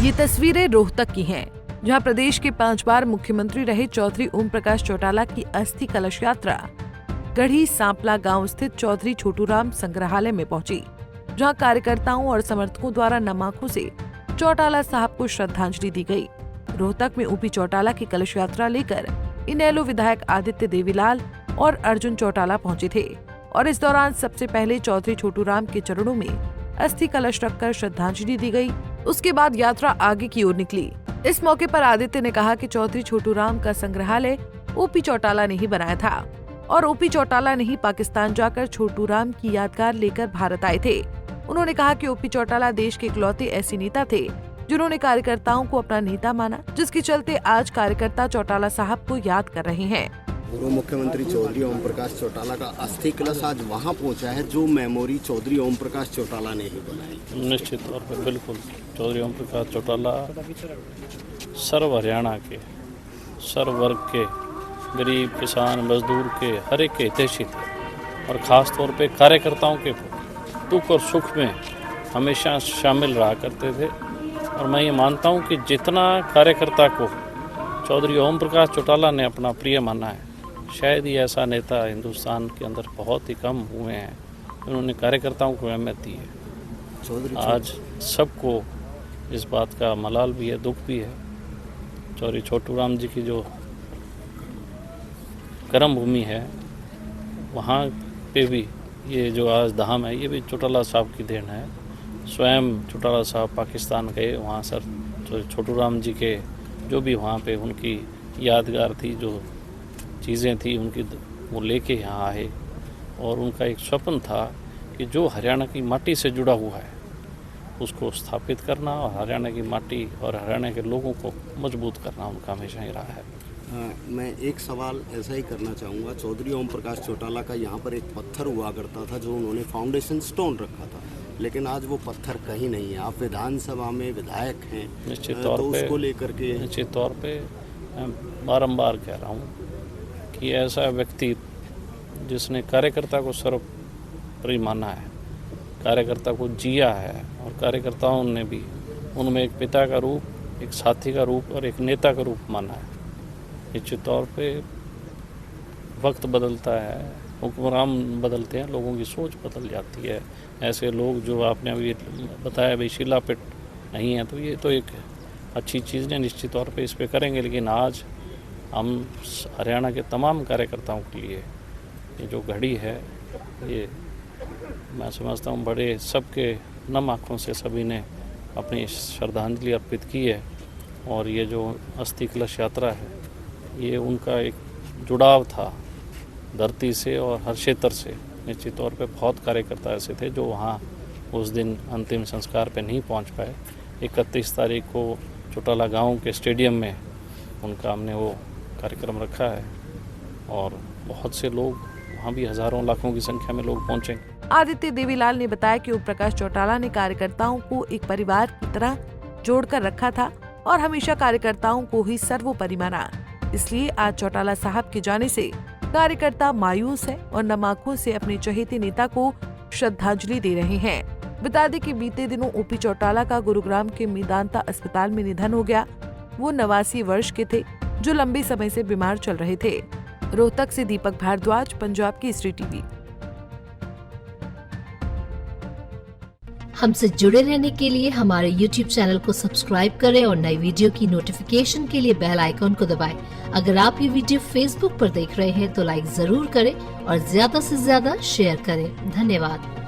ये तस्वीरें रोहतक की हैं, जहां प्रदेश के 5 बार मुख्यमंत्री रहे चौधरी ओम प्रकाश चौटाला की अस्थि कलश यात्रा गढ़ी सांपला गांव स्थित चौधरी छोटूराम संग्रहालय में पहुंची, जहां कार्यकर्ताओं और समर्थकों द्वारा नम आंखों से चौटाला साहब को श्रद्धांजलि दी गई। रोहतक में ओपी चौटाला की कलश यात्रा लेकर इनेलो विधायक आदित्य देवीलाल और अर्जुन चौटाला पहुंचे थे और इस दौरान सबसे पहले चौधरी छोटूराम के चरणों में अस्थि कलश रखकर श्रद्धांजलि दी गई। उसके बाद यात्रा आगे की ओर निकली। इस मौके पर आदित्य ने कहा कि चौधरी छोटूराम का संग्रहालय ओपी चौटाला ने ही बनाया था और ओपी चौटाला ने ही पाकिस्तान जाकर छोटूराम की यादगार लेकर भारत आए थे। उन्होंने कहा कि ओपी चौटाला देश के इकलौते ऐसे नेता थे जिन्होंने कार्यकर्ताओं को अपना नेता माना, जिसके चलते आज कार्यकर्ता चौटाला साहब को याद कर रहे हैं। पूर्व मुख्यमंत्री चौधरी ओम प्रकाश चौटाला का अस्थि कलश आज वहाँ पहुँचा है जो मेमोरी चौधरी ओम प्रकाश चौटाला ने ही बनाई। निश्चित तौर पर बिल्कुल चौधरी ओम प्रकाश चौटाला सर्व हरियाणा के सर्व वर्ग के गरीब किसान मजदूर के हर एक के हितैषी थे और ख़ास तौर पे कार्यकर्ताओं के दुख और सुख में हमेशा शामिल रहा करते थे। और मैं ये मानता हूँ कि जितना कार्यकर्ता को चौधरी ओम प्रकाश चौटाला ने अपना प्रिय माना है, शायद ही ऐसा नेता हिंदुस्तान के अंदर बहुत ही कम हुए हैं उन्होंने कार्यकर्ताओं को अहमियत दी है। आज सबको इस बात का मलाल भी है, दुख भी है। चौधरी छोटूराम जी की जो कर्म भूमि है वहाँ पे भी ये जो आज धाम है ये भी चौटाला साहब की देन है। स्वयं चौटाला साहब पाकिस्तान गए, वहाँ सर छोटूराम जी के जो भी वहाँ पे उनकी यादगार थी, जो चीज़ें थी उनकी, वो लेके यहाँ आए और उनका एक स्वप्न था कि जो हरियाणा की माटी से जुड़ा हुआ है उसको स्थापित करना और हरियाणा की माटी और हरियाणा के लोगों को मजबूत करना उनका हमेशा ही रहा है। मैं एक सवाल ऐसा ही करना चाहूँगा। चौधरी ओम प्रकाश चौटाला का यहाँ पर एक पत्थर हुआ करता था जो उन्होंने फाउंडेशन स्टोन रखा था, लेकिन आज वो पत्थर कहीं नहीं है। आप विधानसभा में विधायक हैं, निश्चित तौर तो पे उसको लेकर के निश्चित तौर पे मैं बारंबार कह रहा हूँ कि ऐसा व्यक्ति जिसने कार्यकर्ता को सर्वोपरि माना है, कार्यकर्ता को जिया है और कार्यकर्ताओं ने भी उनमें एक पिता का रूप, एक साथी का रूप और एक नेता का रूप माना है। निश्चित तौर पे वक्त बदलता है, हुक्मरान बदलते हैं, लोगों की सोच बदल जाती है। ऐसे लोग जो आपने अभी बताया भाई शिलापीठ नहीं है, तो ये तो एक अच्छी चीज़ है, निश्चित तौर पे इस पे करेंगे। लेकिन आज हम हरियाणा के तमाम कार्यकर्ताओं के लिए ये जो घड़ी है ये मैं समझता हूँ बड़े सबके नम आँखों से सभी ने अपनी श्रद्धांजलि अर्पित की है। और ये जो अस्थि कलश यात्रा है ये उनका एक जुड़ाव था धरती से और हर क्षेत्र से। निश्चित तौर पे बहुत कार्यकर्ता ऐसे थे जो वहाँ उस दिन अंतिम संस्कार पे नहीं पहुँच पाए। 31 तारीख को चौटाला गांव के स्टेडियम में उनका हमने वो कार्यक्रम रखा है और बहुत से लोग वहाँ भी हजारों लाखों की संख्या में लोग पहुँचेंगे। आदित्य देवीलाल ने बताया कि ओम प्रकाश चौटाला ने कार्यकर्ताओं को एक परिवार की तरह जोड़कर रखा था और हमेशा कार्यकर्ताओं को ही सर्वोपरि माना। इसलिए आज चौटाला साहब के जाने से कार्यकर्ता मायूस है और नम आंखों से अपने चहेते नेता को श्रद्धांजलि दे रहे हैं। बता दें कि बीते दिनों ओपी चौटाला का गुरुग्राम के मेदांता अस्पताल में निधन हो गया। वो 89 वर्ष के थे जो लंबे समय से बीमार चल रहे थे। रोहतक से दीपक भारद्वाज, पंजाब केसरी टीवी। हमसे जुड़े रहने के लिए हमारे YouTube चैनल को सब्सक्राइब करें और नई वीडियो की नोटिफिकेशन के लिए बेल आइकॉन को दबाएं। अगर आप ये वीडियो Facebook पर देख रहे हैं तो लाइक जरूर करें और ज्यादा से ज्यादा शेयर करें। धन्यवाद।